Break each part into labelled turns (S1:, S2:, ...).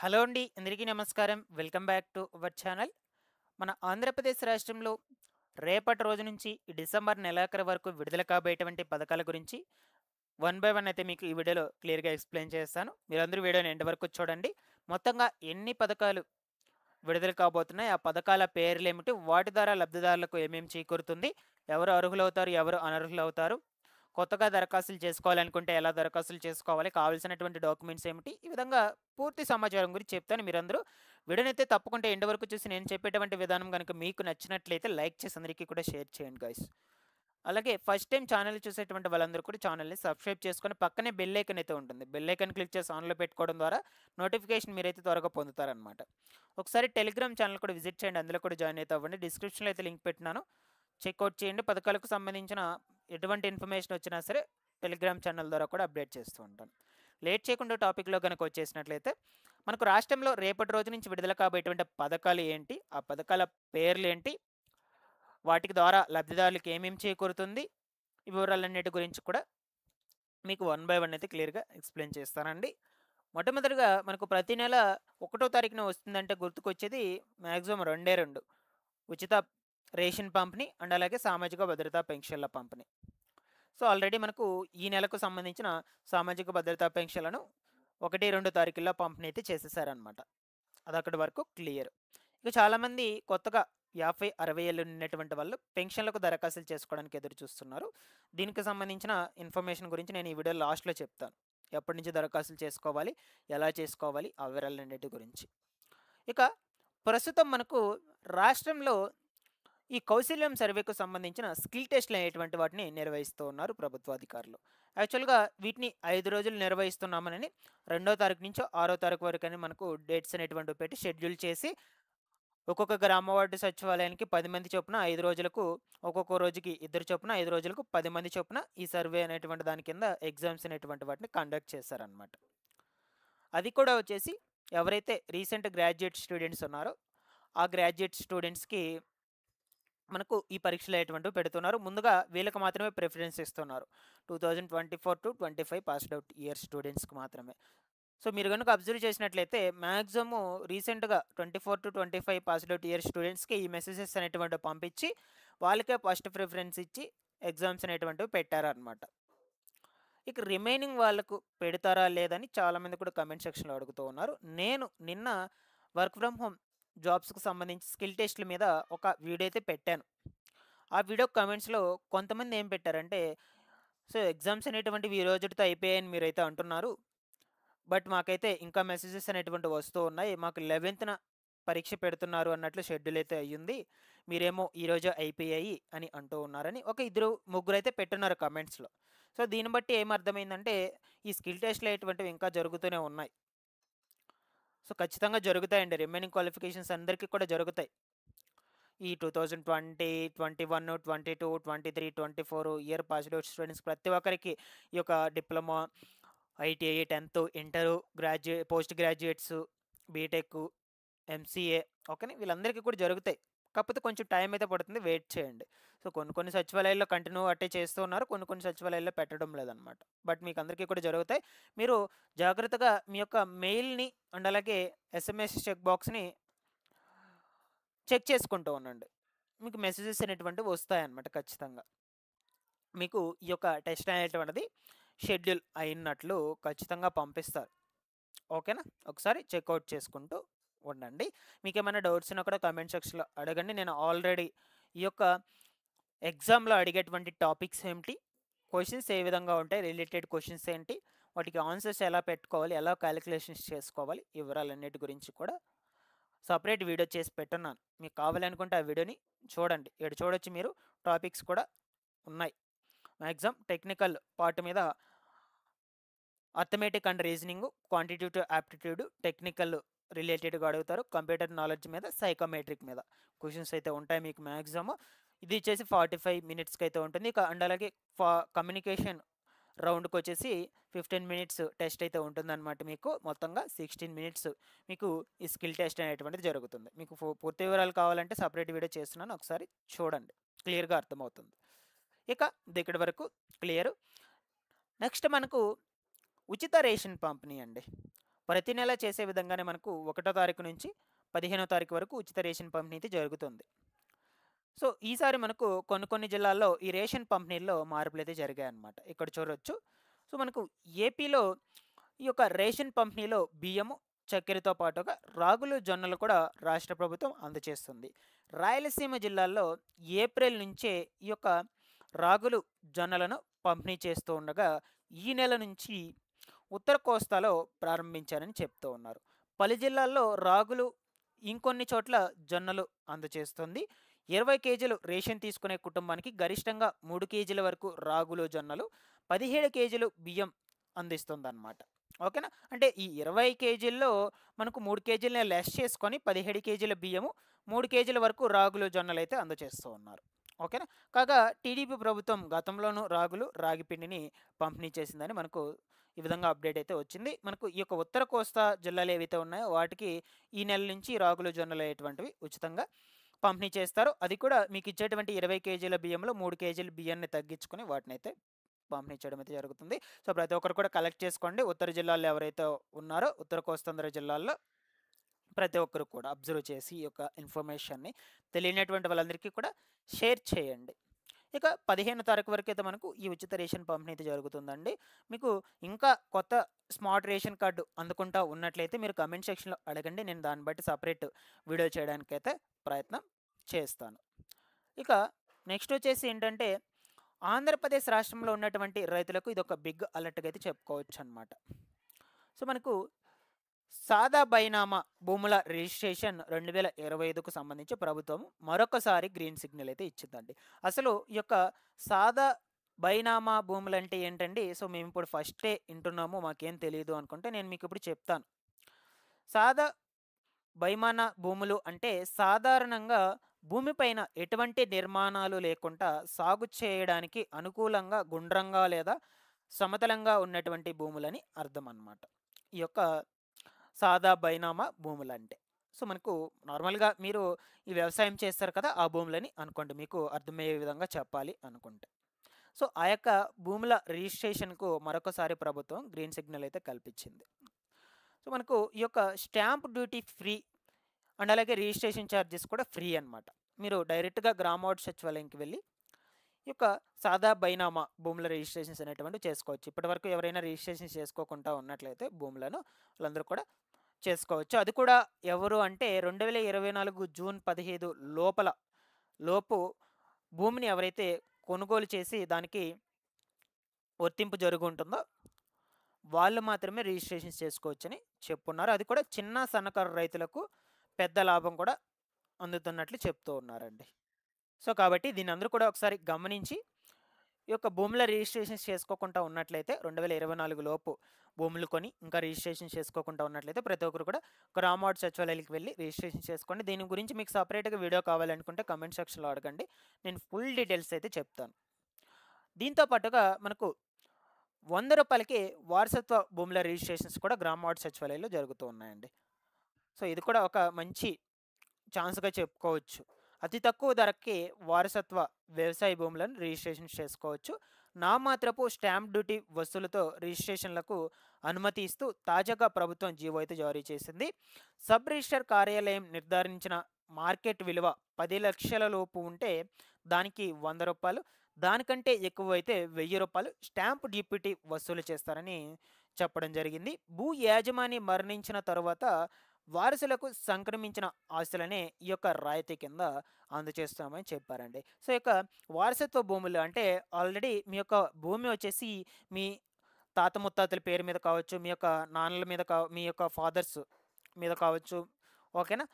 S1: Hello అండి. అందరికీ నమస్కారం. Welcome back to our channel. మన ఆంధ్రప్రదేశ్ రాష్ట్రంలో రేపటి రోజు నుంచి ఈ డిసెంబర్ నెలాఖరు వరకు విడుదల కాబోయేటువంటి పథకాల గురించి వన్ బై వన్ అయితే మీకు ఈ వీడియోలో క్లియర్‌గా ఎక్స్‌ప్లెయిన్ చేస్తాను. మీరందరూ వీడియోని ఎండ్ వరకు చూడండి. మొత్తంగా ఎన్ని పథకాలు విడుదల కాబోతున్నాయి, ఆ పథకాల పేర్లేమిటి, వాటి ద్వారా లబ్ధిదారులకు ఏమేమి చేకూరుతుంది, ఎవరు అర్హులవుతారు, ఎవరు అనర్హులవుతారు, కొత్తగా దరఖాస్తులు చేసుకోవాలనుకుంటే ఎలా దరఖాస్తులు చేసుకోవాలి, కావాల్సినటువంటి డాక్యుమెంట్స్ ఏమిటి, ఈ విధంగా పూర్తి సమాచారం గురించి చెప్తాను. మీరందరూ వీడియోనైతే తప్పకుండా ఎండ్ వరకు చూసి నేను చెప్పేటువంటి విధానం కనుక మీకు నచ్చినట్లయితే లైక్ చేసి అందరికీ కూడా షేర్ చేయండి గైస్. అలాగే ఫస్ట్ టైం ఛానల్ చూసేటువంటి వాళ్ళందరూ కూడా ఛానల్ని సబ్స్క్రైబ్ చేసుకొని పక్కనే బెల్ ఐకన్ అయితే ఉంటుంది. బెల్ ఐకన్ క్లిక్ చేసి ఆన్లో పెట్టుకోవడం ద్వారా నోటిఫికేషన్ మీరైతే త్వరగా పొందుతారనమాట. ఒకసారి టెలిగ్రామ్ ఛానల్ కూడా విజిట్ చేయండి, అందులో కూడా జాయిన్ అయితే అవ్వండి. డిస్క్రిప్షన్లో అయితే లింక్ పెట్టినాను, చెక్అవుట్ చేయండి. పథకాలకు సంబంధించిన ఎటువంటి ఇన్ఫర్మేషన్ వచ్చినా సరే టెలిగ్రామ్ ఛానల్ ద్వారా కూడా అప్డేట్ చేస్తూ ఉంటాను. లేట్ చేయకుండా టాపిక్లో కనుక వచ్చేసినట్లయితే, మనకు రాష్ట్రంలో రేపటి రోజు నుంచి విడుదల కాబోయేటువంటి పథకాలు ఏంటి, ఆ పథకాల పేర్లు ఏంటి, వాటికి ద్వారా లబ్ధిదారులకు ఏమేమి చేకూరుతుంది, ఈ వివరాలన్నిటి గురించి కూడా మీకు వన్ బై వన్ అయితే క్లియర్గా ఎక్స్ప్లెయిన్ చేస్తానండి. మొట్టమొదటిగా మనకు ప్రతి నెల 1వ తారీఖున వస్తుందంటే గుర్తుకొచ్చేది మ్యాక్సిమం రెండే రెండు: ఉచిత రేషన్ పంపిణీ అండ్ అలాగే సామాజిక భద్రతా పెన్షన్ల పంపిణీ. సో ఆల్రెడీ మనకు ఈ నెలకు సంబంధించిన సామాజిక భద్రతా పెన్షన్లను 1, 2 తారీఖుల్లో పంపిణీ అయితే చేసేసారనమాట. అది అక్కడి వరకు క్లియర్. ఇక చాలామంది కొత్తగా 50-60 ఏళ్ళు ఉన్నటువంటి వాళ్ళు పెన్షన్లకు దరఖాస్తులు చేసుకోవడానికి ఎదురు చూస్తున్నారు. దీనికి సంబంధించిన ఇన్ఫర్మేషన్ గురించి నేను ఈ వీడియో లాస్ట్లో చెప్తాను. ఎప్పటి నుంచి దరఖాస్తులు చేసుకోవాలి, ఎలా చేసుకోవాలి, ఆ వివరాలన్నిటి గురించి. ఇక ప్రస్తుతం మనకు రాష్ట్రంలో ఈ కౌశల్యం సర్వేకు సంబంధించిన స్కిల్ టెస్ట్లు అనేటువంటి వాటిని నిర్వహిస్తూ ఉన్నారు ప్రభుత్వాధికారులు. యాక్చువల్గా వీటిని 5 రోజులు నిర్వహిస్తున్నామని 2వ తారీఖు నుంచి 6వ తారీఖు వరకు అని మనకు డేట్స్ అనేటువంటివి పెట్టి షెడ్యూల్ చేసి, ఒక్కొక్క గ్రామ వార్డు సచివాలయానికి 10 మంది చొప్పున 5 రోజులకు, ఒక్కొక్క రోజుకి 2 చొప్పున 5 రోజులకు 10 మంది చొప్పున ఈ సర్వే అనేటువంటి దాని కింద ఎగ్జామ్స్ అనేటువంటి వాటిని కండక్ట్ చేశారనమాట. అది కూడా వచ్చేసి ఎవరైతే రీసెంట్ గ్రాడ్యుయేట్ స్టూడెంట్స్ ఉన్నారో ఆ గ్రాడ్యుయేట్ స్టూడెంట్స్కి మనకు ఈ పరీక్షలు అనేటువంటివి పెడుతున్నారు. ముందుగా వీళ్ళకి మాత్రమే ప్రిఫరెన్స్ ఇస్తున్నారు. 2024-25 పాస్డ్ అవుట్ ఇయర్ స్టూడెంట్స్కి మాత్రమే. సో మీరు కనుక అబ్జర్వ్ చేసినట్లయితే మ్యాక్సిమం రీసెంట్గా 24-25 పాస్డ్ అవుట్ ఇయర్ స్టూడెంట్స్కి ఈ మెసేజెస్ అనేటువంటివి పంపించి వాళ్ళకే ఫస్ట్ ప్రిఫరెన్స్ ఇచ్చి ఎగ్జామ్స్ అనేటువంటివి పెట్టారనమాట. ఇక రిమైనింగ్ వాళ్ళకు పెడతారా లేదని చాలామంది కూడా కమెంట్ సెక్షన్లో అడుగుతూ ఉన్నారు. నేను నిన్న వర్క్ ఫ్రమ్ హోమ్ జాబ్స్కి సంబంధించి స్కిల్ టెస్ట్ల మీద ఒక వీడియో అయితే పెట్టాను. ఆ వీడియో కమెంట్స్లో కొంతమంది ఏం పెట్టారంటే, సో ఎగ్జామ్స్ అనేటువంటివి ఈ రోజుతో అయిపోయాయని మీరైతే అంటున్నారు, బట్ మాకైతే ఇంకా మెసేజెస్ అనేటువంటివి వస్తూ ఉన్నాయి, మాకు 11న పరీక్ష పెడుతున్నారు అన్నట్లు షెడ్యూల్ అయితే అయ్యింది, మీరేమో ఈరోజు అయిపోయాయి అని అంటూ ఉన్నారని ఒక 2-3 అయితే పెట్టున్నారు కమెంట్స్లో. సో దీన్ని బట్టి ఏమర్థమైందంటే ఈ స్కిల్ టెస్ట్లు అనేటువంటివి ఇంకా జరుగుతూనే ఉన్నాయి. సో ఖచ్చితంగా జరుగుతాయండి, రిమైనింగ్ క్వాలిఫికేషన్స్ అందరికీ కూడా జరుగుతాయి. ఈ 2020, 21, 22, 23, 24 ఇయర్ పాస్డ్ అవుట్ స్టూడెంట్స్ ప్రతి ఒక్కరికి ఈ యొక్క diploma, ITI, 10th, inter, post graduates, BTech, MCA, ఓకేనా, వీళ్ళందరికీ కూడా జరుగుతాయి. కాకపోతే కొంచెం టైం అయితే పడుతుంది, వెయిట్ చేయండి. సో కొన్ని సచివాలయాల్లో కంటిన్యూ అట్టే చేస్తూ ఉన్నారు, కొన్ని సచివాలయాల్లో పెట్టడం లేదనమాట. బట్ మీకు అందరికీ కూడా జరుగుతాయి. మీరు జాగ్రత్తగా మీ యొక్క మెయిల్ని అండ్ అలాగే ఎస్ఎంఎస్ చెక్ బాక్స్ని చెక్ చేసుకుంటూ ఉండండి. మీకు మెసేజెస్ అనేటువంటివి వస్తాయన్నమాట ఖచ్చితంగా. మీకు ఈ యొక్క టెస్ట్ అనేటువంటిది షెడ్యూల్ అయినట్లు ఖచ్చితంగా పంపిస్తారు, ఓకేనా. ఒకసారి చెక్అవుట్ చేసుకుంటూ ఉండండి. మీకు ఏమైనా డౌట్స్ ఉన్నా కూడా కామెంట్ సెక్షన్లో అడగండి. నేను ఆల్రెడీ ఈ యొక్క ఎగ్జామ్లో అడిగేటువంటి టాపిక్స్ ఏమిటి, క్వశ్చన్స్ ఏ విధంగా ఉంటాయి, రిలేటెడ్ క్వశ్చన్స్ ఏంటి, వాటికి ఆన్సర్స్ ఎలా పెట్టుకోవాలి, ఎలా క్యాలిక్యులేషన్స్ చేసుకోవాలి, ఈ వివరాలన్నిటి గురించి కూడా సపరేట్ వీడియో చేసి పెట్టున్నాను. మీకు కావాలనుకుంటే ఆ వీడియోని చూడండి. ఇక్కడ చూడొచ్చు మీరు, టాపిక్స్ కూడా ఉన్నాయి. మ్యాక్సిమం టెక్నికల్ పార్ట్ మీద arithmetic and reasoning, quantitative aptitude, technical రిలేటెడ్గా అడుగుతారు. కంప్యూటర్ నాలెడ్జ్ మీద, సైకోమెట్రిక్ మీద క్వశ్చన్స్ అయితే ఉంటాయి మీకు మ్యాక్సిమం. ఇది వచ్చేసి 45 మినిట్స్కి అయితే ఉంటుంది. అండ్ అలాగే కమ్యూనికేషన్ రౌండ్కి వచ్చేసి 15 మినిట్స్ టెస్ట్ అయితే ఉంటుందన్నమాట. మీకు మొత్తంగా 16 మినిట్స్ మీకు ఈ స్కిల్ టెస్ట్ అనేటువంటిది జరుగుతుంది. మీకు పూర్తి వివరాలు కావాలంటే సపరేట్ వీడియో చేస్తున్నాను, ఒకసారి చూడండి, క్లియర్గా అర్థమవుతుంది. ఇక ఇక్కడి వరకు క్లియర్. నెక్స్ట్ మనకు ఉచిత రేషన్ పంపిణీ అండి. ప్రతి నెల చేసే విధంగానే మనకు 1వ తారీఖు నుంచి 15వ తారీఖు వరకు ఉచిత రేషన్ పంపిణీ అయితే జరుగుతుంది. సో, ఈసారి మనకు కొన్ని జిల్లాల్లో ఈ రేషన్ పంపిణీల్లో మార్పులైతే జరిగాయన్నమాట. ఇక్కడ చూడొచ్చు. సో, మనకు ఏపీలో ఈ యొక్క రేషన్ పంపిణీలో బియ్యము, చక్కెరతో పాటుగా రాగులు, జొన్నలు కూడా రాష్ట్ర ప్రభుత్వం అందజేస్తుంది. రాయలసీమ జిల్లాల్లో ఏప్రిల్ నుంచే ఈ యొక్క రాగులు, జొన్నలను పంపిణీ చేస్తూ ఉండగా, ఈ నెల నుంచి ఉత్తర కోస్తాలో ప్రారంభించారని చెప్తూ ఉన్నారు. పలు జిల్లాల్లో రాగులు, ఇంకొన్ని చోట్ల జొన్నలు అందజేస్తుంది. 20 కేజీలు రేషన్ తీసుకునే కుటుంబానికి గరిష్టంగా 3 కేజీల వరకు రాగులు, జొన్నలు, 17 కేజీలు బియ్యం అందిస్తుందన్నమాట. ఓకేనా? అంటే ఈ 20 కేజీల్లో మనకు 3 కేజీలని లెస్ చేసుకొని 17 కేజీల బియ్యము, 3 కేజీల వరకు రాగులు, జొన్నలు అయితే అందజేస్తూ ఉన్నారు. ఓకేనా? కాగా టీడీపీ ప్రభుత్వం గతంలోనూ రాగులు, రాగి పిండిని పంపిణీ చేసిందని మనకు ఈ విధంగా అప్డేట్ అయితే వచ్చింది. మనకు ఈ యొక్క ఉత్తర కోస్తా జిల్లాలు ఏవైతే ఉన్నాయో వాటికి ఈ నెల నుంచి రాగులు, జొన్నలు అనేటువంటివి ఉచితంగా పంపిణీ చేస్తారు. అది కూడా మీకు ఇచ్చేటువంటి 20 కేజీల బియ్యంలో 3 కేజీల బియ్యాన్ని తగ్గించుకొని వాటినైతే పంపిణీ చేయడం అయితే జరుగుతుంది. సో, ప్రతి ఒక్కరు కూడా కలెక్ట్ చేసుకోండి. ఉత్తర జిల్లాల్లో ఎవరైతే ఉన్నారో ఉత్తర కోస్తాంధ్ర జిల్లాల్లో ప్రతి ఒక్కరు కూడా అబ్జర్వ్ చేసి ఈ యొక్క ఇన్ఫర్మేషన్ని తెలియనటువంటి వాళ్ళందరికీ కూడా షేర్ చేయండి. ఇక 15వ తారీఖు వరకు అయితే మనకు ఈ ఉచిత రేషన్ పంపిణీ అయితే జరుగుతుందండి. మీకు ఇంకా కొత్త స్మార్ట్ రేషన్ కార్డు అందుకుంటా ఉన్నట్లయితే మీరు కమెంట్ సెక్షన్లో అడగండి. నేను దాన్ని బట్టి సపరేట్ వీడియో చేయడానికైతే ప్రయత్నం చేస్తాను. ఇక నెక్స్ట్ వచ్చేసి ఏంటంటే, ఆంధ్రప్రదేశ్ రాష్ట్రంలో ఉన్నటువంటి రైతులకు ఇది ఒక బిగ్ అలర్ట్గా అయితే చెప్పుకోవచ్చు అనమాట. సో, మనకు సాదా బైనామా భూముల రిజిస్ట్రేషన్ 2025కు సంబంధించి ప్రభుత్వం మరొకసారి గ్రీన్ సిగ్నల్ అయితే ఇచ్చిందండి. అసలు ఈ యొక్క సాదా బైనామా భూములు అంటే ఏంటండి? సో, మేము ఇప్పుడు ఫస్టే వింటున్నాము, మాకేం తెలియదు అనుకుంటే నేను మీకు ఇప్పుడు చెప్తాను. సాదా బైమానా భూములు అంటే సాధారణంగా భూమిపైన ఎటువంటి నిర్మాణాలు లేకుండా సాగు చేయడానికి అనుకూలంగా గుండ్రంగా లేదా సమతలంగా ఉన్నటువంటి భూములని అర్థం అన్నమాట. ఈ యొక్క సాదా బైనామా భూములంటే. సో, మనకు నార్మల్‌గా మీరు ఈ వ్యవసాయం చేస్తారు కదా! ఆ భూములని అనుకోండి. మీకు అర్థమయ్యే విధంగా చెప్పాలి అనుకుంటే. సో, ఆ యొక్క భూముల రిజిస్ట్రేషన్‌కు మరొకసారి ప్రభుత్వం గ్రీన్ సిగ్నల్ అయితే కల్పించింది. సో, మనకు ఈ యొక్క స్టాంప్ డ్యూటీ ఫ్రీ అండ్ అలాగే రిజిస్ట్రేషన్ ఛార్జెస్ కూడా ఫ్రీ అన్నమాట. మీరు డైరెక్ట్‌గా గ్రామ వార్డ్ సచివాలయంకి వెళ్ళి ఈ యొక్క సాదా బైనామా భూముల రిజిస్ట్రేషన్స్ అనేటువంటివి చేసుకోవచ్చు. ఇప్పటివరకు ఎవరైనా రిజిస్ట్రేషన్ చేసుకోకుండా ఉన్నట్లయితే భూములను వాళ్ళందరూ కూడా చేసుకోవచ్చు. అది కూడా ఎవరు అంటే 2024 జూన్ 15 లోపు భూమిని ఎవరైతే కొనుగోలు చేసి దానికి వర్తింపు జరుగుంటుందో వాళ్ళు మాత్రమే రిజిస్ట్రేషన్ చేసుకోవచ్చని చెప్పున్నారు. అది కూడా చిన్న సన్నకారు రైతులకు పెద్ద లాభం కూడా అందుతున్నట్లు చెప్తూ ఉన్నారండి. సో, కాబట్టి దీన్ని అందరూ కూడా ఒకసారి గమనించి ఈ యొక్క భూముల రిజిస్ట్రేషన్ చేసుకోకుండా ఉన్నట్లయితే 2024 లోపు భూములు కొని ఇంకా రిజిస్ట్రేషన్ చేసుకోకుండా ఉన్నట్లయితే ప్రతి ఒక్కరు కూడా గ్రామ వార్డ్ సచివాలయాలకు వెళ్ళి రిజిస్ట్రేషన్ చేసుకోండి. దీని గురించి మీకు సపరేట్‌గా వీడియో కావాలనుకుంటే కమెంట్ సెక్షన్‌లో అడగండి. నేను ఫుల్ డీటెయిల్స్ అయితే చెప్తాను. దీంతో పాటుగా మనకు రూ. 100కి వారసత్వ భూముల రిజిస్ట్రేషన్స్ కూడా గ్రామ వార్డ్ సచివాలయాల్లో జరుగుతూ ఉన్నాయండి. సో, ఇది కూడా ఒక మంచి ఛాన్స్‌గా చెప్పుకోవచ్చు. అతి తక్కువ ధరకే వారసత్వ వ్యవసాయ భూములను రిజిస్ట్రేషన్ చేసుకోవచ్చు. నామాత్రపు స్టాంప్ డ్యూటీ వసూలుతో రిజిస్ట్రేషన్లకు అనుమతి ఇస్తూ తాజాగా ప్రభుత్వం జీవో అయితే జారీ చేసింది. సబ్ రిజిస్టర్ కార్యాలయం నిర్ధారించిన మార్కెట్ విలువ 10 లక్షల లోపు ఉంటే దానికి రూ. 100, దానికంటే ఎక్కువ అయితే రూ. 1000 స్టాంప్ డ్యూటీ వసూలు చేస్తారని చెప్పడం జరిగింది. భూ యాజమాని మరణించిన తరువాత వారసులకు సంక్రమించిన ఆస్తులనే ఈ యొక్క రాయితీ కింద అందజేస్తామని చెప్పారండి. సో, ఈ యొక్క వారసత్వ భూములు అంటే ఆల్రెడీ మీ యొక్క భూమి వచ్చేసి మీ తాత ముత్తాతల పేరు మీద కావచ్చు, మీ యొక్క నాన్నల మీద మీ యొక్క ఫాదర్స్ మీద కావచ్చు. ఓకేనా?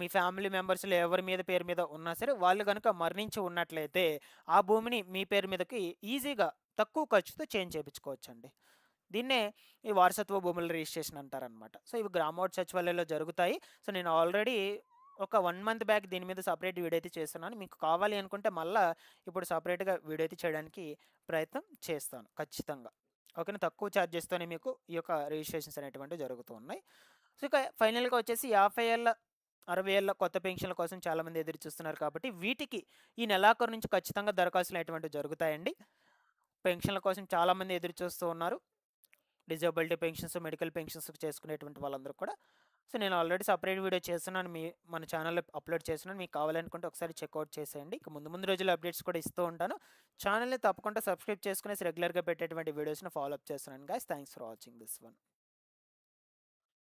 S1: మీ ఫ్యామిలీ మెంబర్స్‌లో ఎవరి మీద పేరు మీద ఉన్నా సరే వాళ్ళు గనుక మరణించి ఉన్నట్లయితే ఆ భూమిని మీ పేరు మీదకి ఈజీగా తక్కువ ఖర్చుతో చేంజ్ చేపించుకోవచ్చండి. దీన్నే ఈ వారసత్వ భూముల రిజిస్ట్రేషన్ అంటారనమాట. సో, ఇవి గ్రామ వార్డ్ సచివాలయాల్లో జరుగుతాయి. సో, నేను ఆల్రెడీ ఒక 1 మంత్ బ్యాక్ దీని మీద సపరేట్ వీడియో అయితే చేస్తున్నాను. మీకు కావాలి అనుకుంటే మళ్ళా ఇప్పుడు సపరేట్‌గా వీడియో అయితే చేయడానికి ప్రయత్నం చేస్తాను ఖచ్చితంగా. ఓకేనా? తక్కువ ఛార్జెస్తోనే మీకు ఈ యొక్క రిజిస్ట్రేషన్స్ అనేటువంటివి జరుగుతూ ఉన్నాయి. సో, ఇక ఫైనల్‌గా వచ్చేసి 50 ఏళ్ల 60 ఏళ్ల కొత్త పెన్షన్ల కోసం చాలామంది ఎదురు చూస్తున్నారు కాబట్టి వీటికి ఈ నెలాఖరు నుంచి ఖచ్చితంగా దరఖాస్తులు అనేటువంటివి జరుగుతాయండి. పెన్షన్ల కోసం చాలామంది ఎదురు చూస్తూ ఉన్నారు. డిజబిలిటీ పెన్షన్స్, మెడికల్ పెన్షన్స్ చేసుకునేటువంటి వాళ్ళందరూ కూడా. సో నేను ఆల్రెడీ సెపరేట్ వీడియో చేస్తున్నాను, మన ఛానల్లో అప్లోడ్ చేస్తున్నాను. మీకు కావాలనుకుంటే ఒకసారి చెక్అవుట్ చేసేయండి. ఇక ముందు రోజుల్లో అప్డేట్స్ కూడా ఇస్తూ ఉంటాను. ఛానల్ని తప్పకుండా సబ్స్క్రైబ్ చేసుకునేసి రెగ్యులర్గా పెట్టేటువంటి వీడియోస్ని ఫాలో అప్ చేస్తున్నాను. Guys, thanks for watching this one.